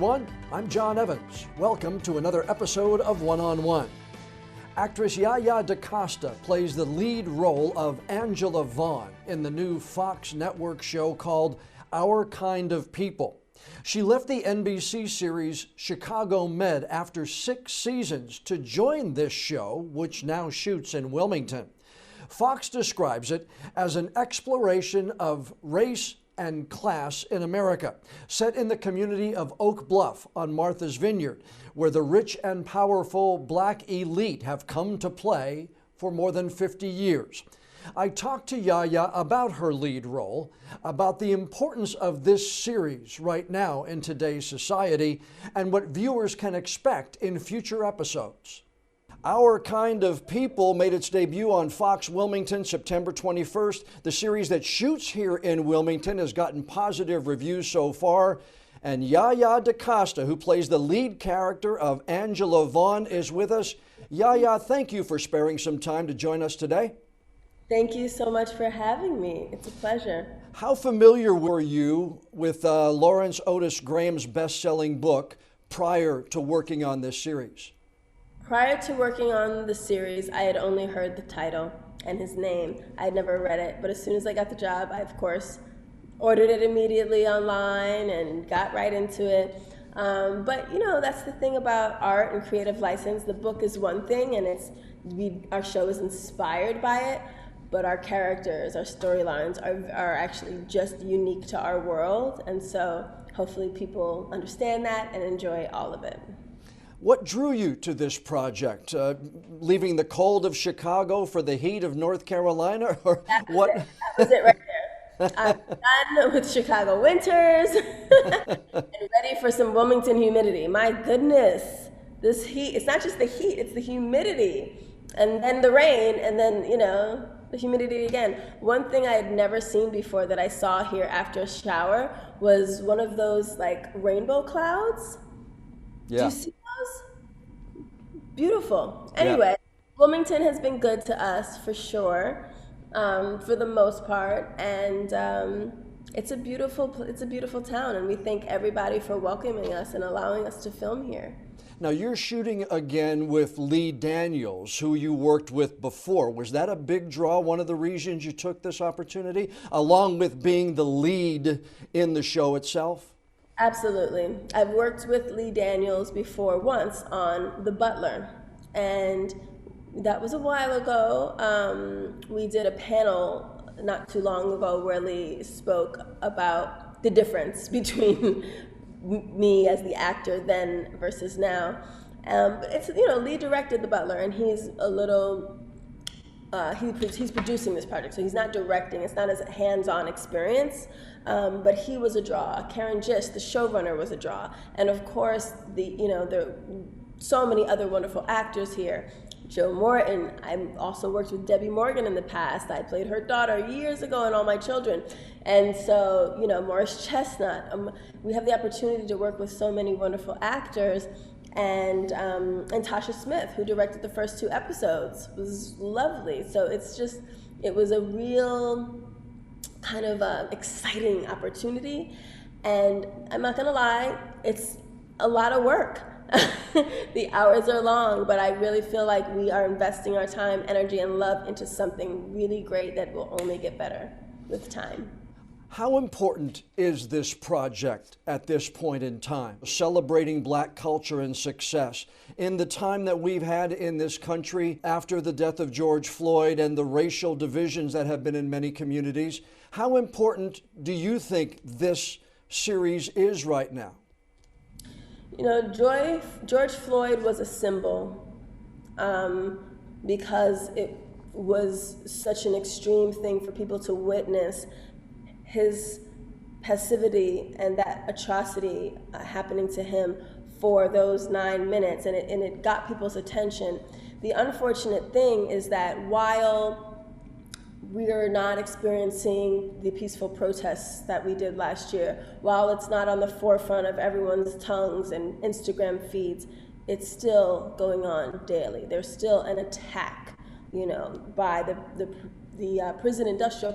everyone. I'm John Evans. Welcome to another episode of One on One. Actress Yaya DaCosta plays the lead role of Angela Vaughn in the new Fox network show called Our Kind of People. She left the NBC series Chicago Med after 6 seasons to join this show, which now shoots in Wilmington. Fox describes it as an exploration of race and class in America, set in the community of Oak Bluff on Martha's Vineyard, where the rich and powerful black elite have come to play for more than 50 years. I talked to Yaya about her lead role, about the importance of this series right now in today's society, and what viewers can expect in future episodes. Our Kind of People made its debut on Fox Wilmington September 21st. The series that shoots here in Wilmington has gotten positive reviews so far. And Yaya DaCosta, who plays the lead character of Angela Vaughn, is with us. Yaya, thank you for sparing some time to join us today. Thank you so much for having me. It's a pleasure. How familiar were you with Lawrence Otis Graham's best-selling book prior to working on this series? Prior to working on the series, I had only heard the title and his name. I had never read it, but as soon as I got the job, I, of course, ordered it immediately online and got right into it. But, you know, that's the thing about art and creative license. The book is one thing, and our show is inspired by it, but our characters, our storylines are actually just unique to our world, and so hopefully people understand that and enjoy all of it. What drew you to this project? Leaving the cold of Chicago for the heat of North Carolina, or what? That was it right there. I'm done with Chicago winters and ready for some Wilmington humidity. My goodness, this heat, it's not just the heat, it's the humidity. And then the rain, and then, you know, the humidity again. One thing I had never seen before that I saw here after a shower was one of those like rainbow clouds. Yeah. Do you see those? Beautiful. Anyway, Wilmington has been good to us for sure, for the most part, and it's a beautiful town, and we thank everybody for welcoming us and allowing us to film here. Now you're shooting again with Lee Daniels, who you worked with before. Was that a big draw, one of the reasons you took this opportunity, along with being the lead in the show itself? Absolutely. I've worked with Lee Daniels before once on The Butler, and that was a while ago. We did a panel not too long ago where Lee spoke about the difference between me as the actor then versus now. But it's, you know, Lee directed The Butler, and he's a little, he's producing this project, so he's not directing. It's not as a hands-on experience. But he was a draw. Karen Gist, the showrunner, was a draw, and of course, there are so many other wonderful actors here. Joe Morton. I've also worked with Debbie Morgan in the past. I played her daughter years ago in All My Children, and so, you know, Morris Chestnut. We have the opportunity to work with so many wonderful actors, and Tasha Smith, who directed the first 2 episodes, was lovely. So it was a real kind of exciting opportunity, and I'm not gonna lie, it's a lot of work. The hours are long, but I really feel like we are investing our time, energy, and love into something really great that will only get better with time. How important is this project at this point in time, celebrating Black culture and success in the time that we've had in this country after the death of George Floyd and the racial divisions that have been in many communities? How important do you think this series is right now? You know, George Floyd was a symbol because it was such an extreme thing for people to witness his passivity and that atrocity happening to him for those 9 minutes, and it got people's attention. The unfortunate thing is that while we are not experiencing the peaceful protests that we did last year, while it's not on the forefront of everyone's tongues and Instagram feeds, it's still going on daily. There's still an attack, you know, by the prison industrial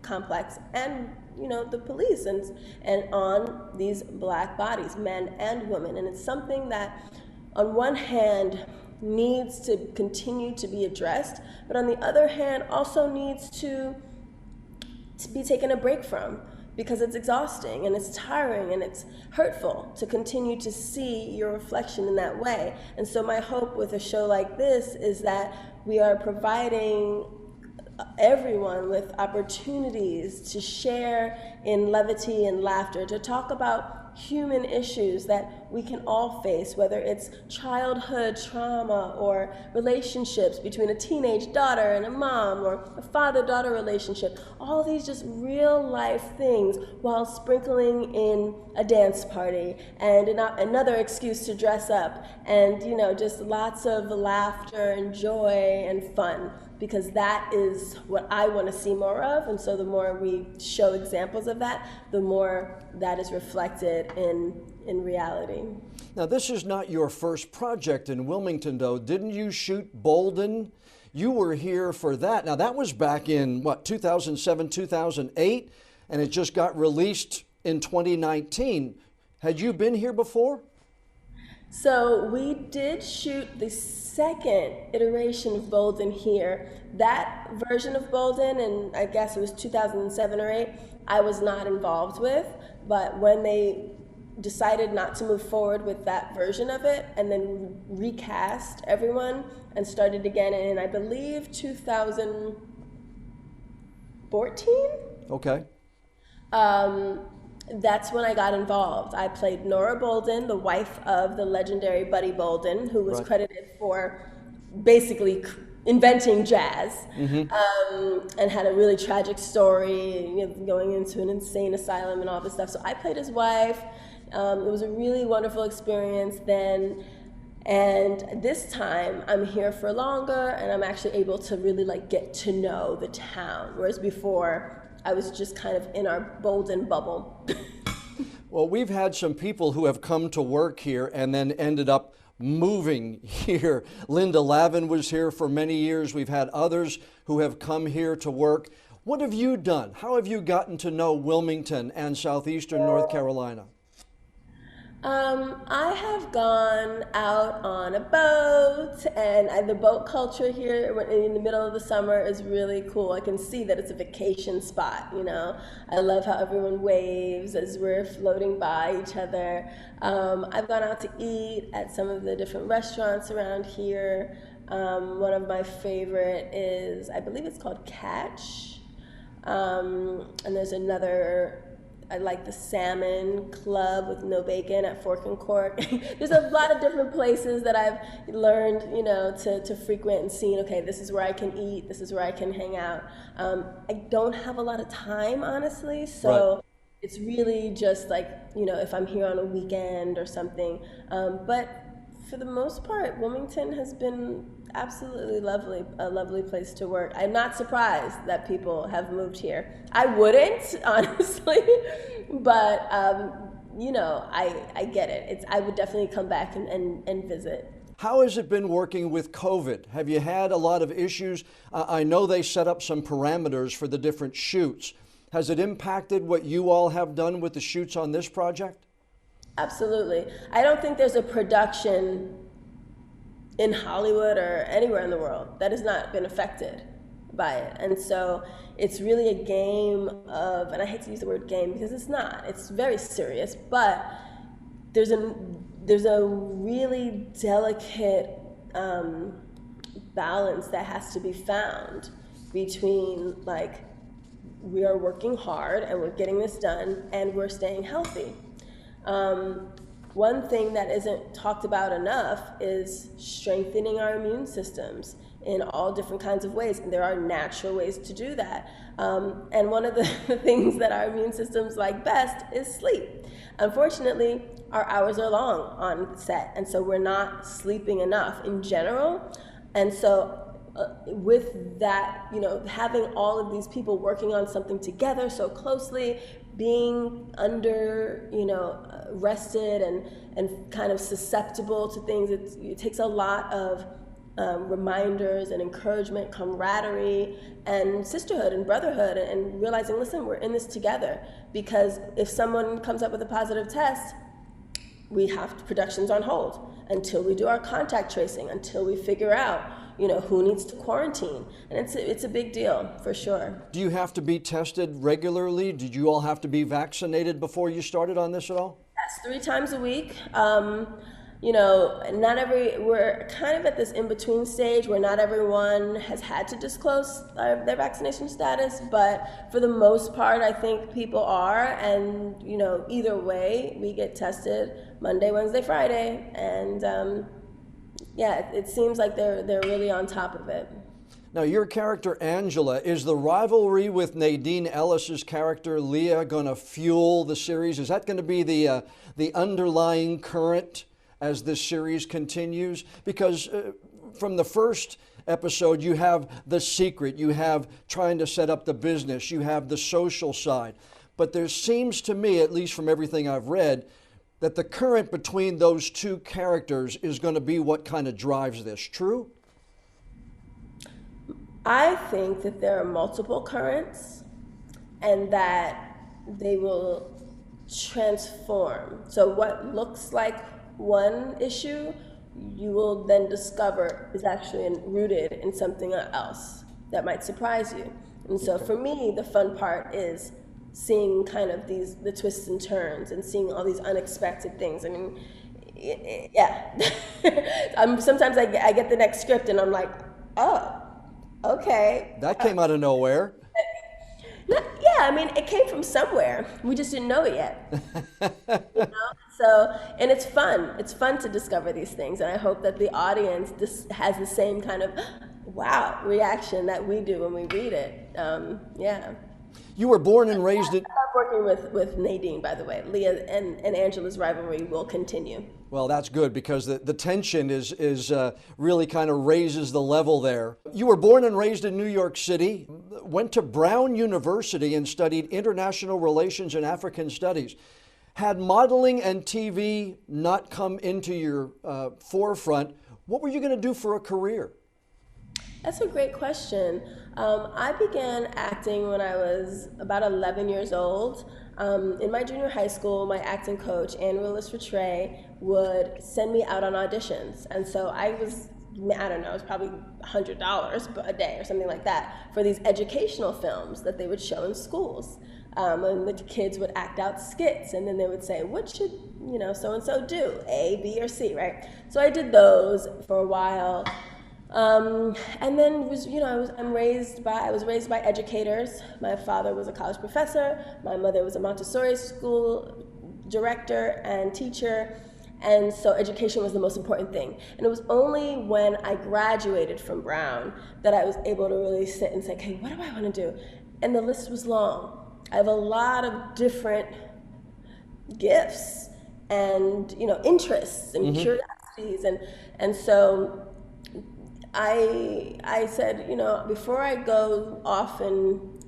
complex and the police and on these black bodies, men and women. And it's something that on one hand needs to continue to be addressed, but on the other hand also needs to be taken a break from, because it's exhausting and it's tiring and it's hurtful to continue to see your reflection in that way. And so my hope with a show like this is that we are providing everyone with opportunities to share in levity and laughter, to talk about human issues that we can all face, whether it's childhood trauma or relationships between a teenage daughter and a mom, or a father-daughter relationship, all these just real life things, while sprinkling in a dance party and another excuse to dress up, and just lots of laughter and joy and fun, because that is what I want to see more of. And so the more we show examples of that, the more that is reflected in reality. Now, this is not your first project in Wilmington, though. Didn't you shoot Bolden? You were here for that. Now, that was back in, 2007, 2008, and it just got released in 2019. Had you been here before? So we did shoot the second iteration of Bolden here. That version of Bolden, and I guess it was 2007 or 8, I was not involved with. But when they decided not to move forward with that version of it and then recast everyone and started again in, I believe, 2014? Okay. That's when I got involved. I played Nora Bolden, the wife of the legendary Buddy Bolden, who was credited for basically inventing jazz, and had a really tragic story, going into an insane asylum and all this stuff. So I played his wife. It was a really wonderful experience then. And this time I'm here for longer, and I'm actually able to really get to know the town, whereas before I was just kind of in our Bolden bubble. Well, we've had some people who have come to work here and then ended up moving here. Linda Lavin was here for many years. We've had others who have come here to work. What have you done? How have you gotten to know Wilmington and southeastern North Carolina? I have gone out on a boat, and the boat culture here in the middle of the summer is really cool. I can see that it's a vacation spot, I love how everyone waves as we're floating by each other. I've gone out to eat at some of the different restaurants around here. One of my favorite is, I believe it's called Catch, and there's another, I like the Salmon Club with no bacon at Fork and Cork. There's a lot of different places that I've learned, to frequent and seen, okay, this is where I can eat, this is where I can hang out. I don't have a lot of time, honestly, so it's really just if I'm here on a weekend or something. But for the most part, Wilmington has been absolutely lovely, a lovely place to work. I'm not surprised that people have moved here. I wouldn't, honestly, but I get it. I would definitely come back and visit. How has it been working with COVID? Have you had a lot of issues? I know they set up some parameters for the different shoots. Has it impacted what you all have done with the shoots on this project? Absolutely. I don't think there's a production in Hollywood or anywhere in the world that has not been affected by it. And so it's really a game of, and I hate to use the word game because it's not, it's very serious, but there's a really delicate balance that has to be found between we are working hard and we're getting this done and we're staying healthy. One thing that isn't talked about enough is strengthening our immune systems in all different kinds of ways. And there are natural ways to do that. And one of the things that our immune systems like best is sleep. Unfortunately, our hours are long on set, and so we're not sleeping enough in general. And so with that, having all of these people working on something together so closely, being under, rested and kind of susceptible to things, it takes a lot of reminders and encouragement, camaraderie, and sisterhood and brotherhood, and realizing, listen, we're in this together. Because if someone comes up with a positive test, we have productions on hold until we do our contact tracing, until we figure out, who needs to quarantine. And it's a big deal, for sure. Do you have to be tested regularly? Did you all have to be vaccinated before you started on this at all? Yes, 3 times a week. We're kind of at this in-between stage where not everyone has had to disclose their vaccination status, but for the most part, I think people are, and, either way, we get tested Monday, Wednesday, Friday, and it seems like they're really on top of it. Now, your character, Angela, is the rivalry with Nadine Ellis's character, Leah, going to fuel the series? Is that going to be the underlying current as this series continues? Because from the first episode, you have the secret, you have trying to set up the business, you have the social side. But there seems to me, at least from everything I've read, that the current between those two characters is going to be what kind of drives this. True? I think that there are multiple currents and that they will transform. So what looks like one issue, you will then discover is actually rooted in something else that might surprise you. And so for me, the fun part is seeing kind of the twists and turns and seeing all these unexpected things. I mean, yeah. Sometimes I get the next script and I'm like, oh, okay. That came out of nowhere. Yeah, I mean, it came from somewhere. We just didn't know it yet. So, and it's fun. It's fun to discover these things, and I hope that the audience has the same kind of wow reaction that we do when we read it. Yeah. You were born and raised in... I love working with Nadine, by the way. Leah and Angela's rivalry will continue. Well, that's good, because the tension is really kind of raises the level there. You were born and raised in New York City, went to Brown University and studied international relations and African studies. Had modeling and TV not come into your forefront, what were you going to do for a career? That's a great question. I began acting when I was about 11 years old. In my junior high school, my acting coach, Angela Vaughn, would send me out on auditions. And so I was, I don't know, it was probably $100 a day or something like that for these educational films that they would show in schools. And the kids would act out skits, and then they would say, what should, so-and-so do, A, B, or C, right? So I did those for a while. And then I was raised by educators. My father was a college professor. My mother was a Montessori school director and teacher. And so education was the most important thing. And it was only when I graduated from Brown that I was able to really sit and say, okay, what do I want to do? And the list was long. I have a lot of different gifts and, interests and curiosities. And so I said, before I go off and,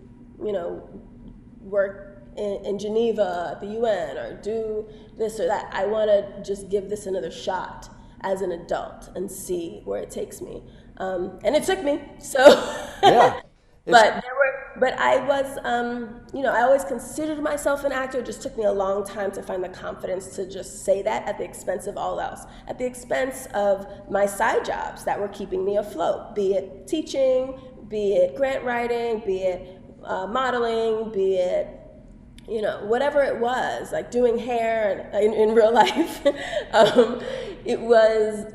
work in Geneva at the UN or do this or that, I want to just give this another shot as an adult and see where it takes me. And it took me, so. Yeah. But I was, I always considered myself an actor. It just took me a long time to find the confidence to just say that at the expense of all else, at the expense of my side jobs that were keeping me afloat, be it teaching, be it grant writing, be it modeling, be it, whatever it was, like doing hair in real life. It was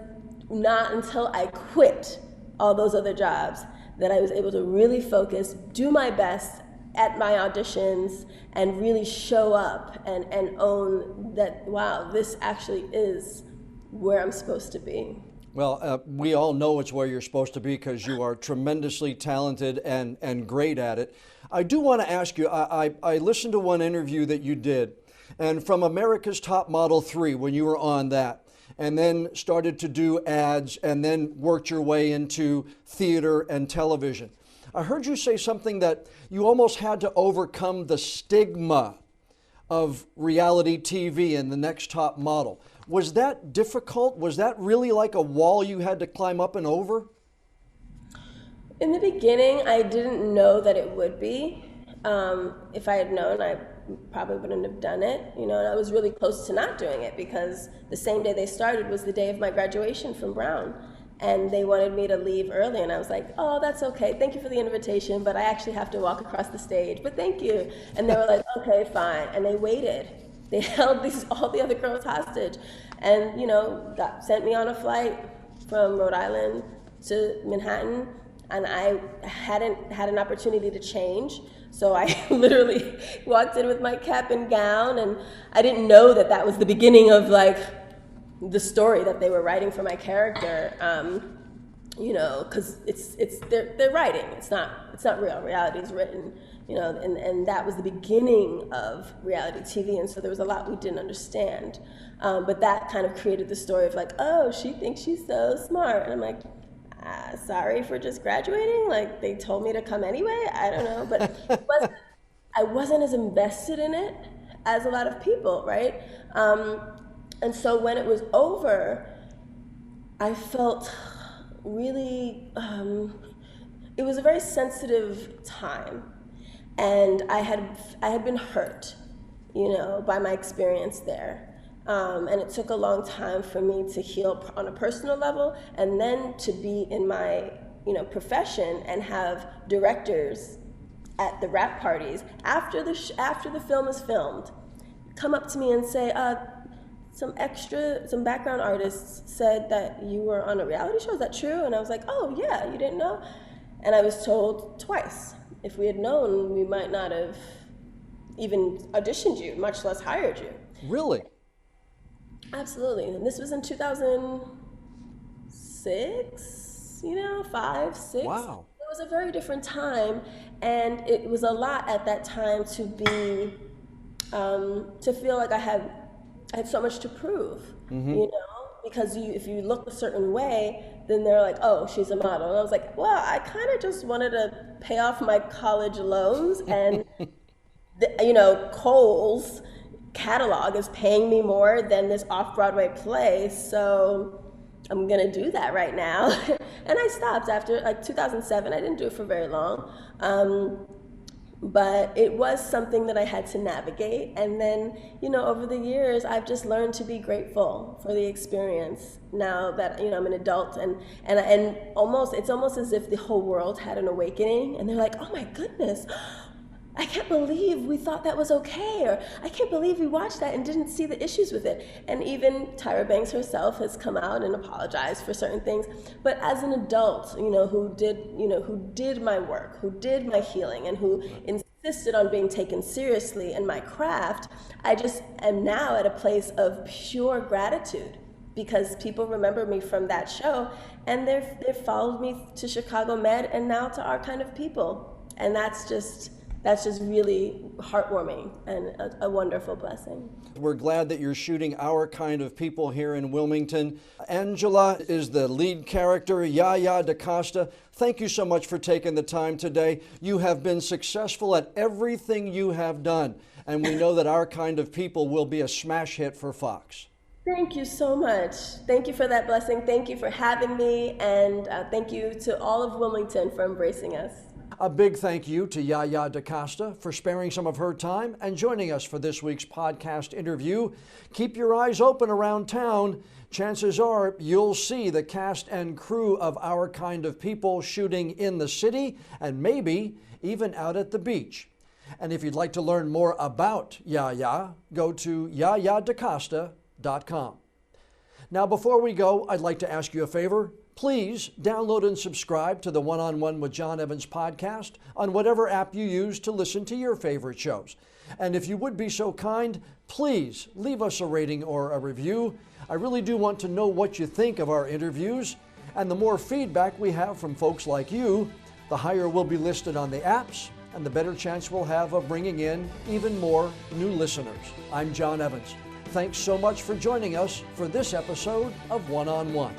not until I quit all those other jobs that I was able to really focus, do my best at my auditions, and really show up and own that, wow, this actually is where I'm supposed to be. Well, we all know it's where you're supposed to be because you are tremendously talented and great at it. I do want to ask you, I listened to one interview that you did, and from America's Top Model 3, when you were on that, and then started to do ads, and then worked your way into theater and television. I heard you say something that you almost had to overcome the stigma of reality TV and the next top model. Was that difficult? Was that really like a wall you had to climb up and over? In the beginning, I didn't know that it would be. If I had known, I probably wouldn't have done it, and I was really close to not doing it because the same day they started was the day of my graduation from Brown. And they wanted me to leave early, and I was like, oh, that's okay. Thank you for the invitation, but I actually have to walk across the stage, but thank you. And they were like, okay, fine. And they waited. They held all the other girls hostage and, sent me on a flight from Rhode Island to Manhattan, and I hadn't had an opportunity to change. So I literally walked in with my cap and gown, and I didn't know that that was the beginning of the story that they were writing for my character, because they're writing. It's not real. Reality is written, and that was the beginning of reality TV. And so there was a lot we didn't understand, but that kind of created the story of oh, she thinks she's so smart, and I'm like, sorry for just graduating. They told me to come anyway. I don't know, but I wasn't as invested in it as a lot of people, right? And so when it was over, I felt really, it was a very sensitive time. And I had been hurt, by my experience there. And it took a long time for me to heal on a personal level, and then to be in my, profession and have directors at the wrap parties after the film is filmed come up to me and say, some background artists said that you were on a reality show. Is that true? And I was like, oh yeah, you didn't know? And I was told twice. If we had known, we might not have even auditioned you, much less hired you. Really? Absolutely. And this was in 2006, 5, 6. Wow. It was a very different time, and it was a lot at that time to be, to feel like I had so much to prove, because if you look a certain way, then they're like, oh, she's a model. And I was like, well, I kind of just wanted to pay off my college loans, and Kohl's catalog is paying me more than this off-Broadway play, so I'm gonna do that right now. And I stopped after 2007. I didn't do it for very long. But it was something that I had to navigate. And then, over the years, I've just learned to be grateful for the experience now that, I'm an adult. And it's almost as if the whole world had an awakening. And they're like, oh my goodness, I can't believe we thought that was okay. Or I can't believe we watched that and didn't see the issues with it. And even Tyra Banks herself has come out and apologized for certain things. But as an adult, who did my work, who did my healing, and who insisted on being taken seriously in my craft, I just am now at a place of pure gratitude, because people remember me from that show, and they've followed me to Chicago Med and now to Our Kind of People. And that's just really heartwarming and a wonderful blessing. We're glad that you're shooting Our Kind of People here in Wilmington. Angela is the lead character, Yaya DaCosta. Thank you so much for taking the time today. You have been successful at everything you have done, and we know that Our Kind of People will be a smash hit for Fox. Thank you so much. Thank you for that blessing. Thank you for having me, and thank you to all of Wilmington for embracing us. A big thank you to Yaya DaCosta for sparing some of her time and joining us for this week's podcast interview. Keep your eyes open around town. Chances are you'll see the cast and crew of Our Kind of People shooting in the city and maybe even out at the beach. And if you'd like to learn more about Yaya, go to yayadacosta.com. Now, before we go, I'd like to ask you a favor. Please download and subscribe to the One-on-One with John Evans podcast on whatever app you use to listen to your favorite shows. And if you would be so kind, please leave us a rating or a review. I really do want to know what you think of our interviews. And the more feedback we have from folks like you, the higher we'll be listed on the apps and the better chance we'll have of bringing in even more new listeners. I'm John Evans. Thanks so much for joining us for this episode of One-on-One.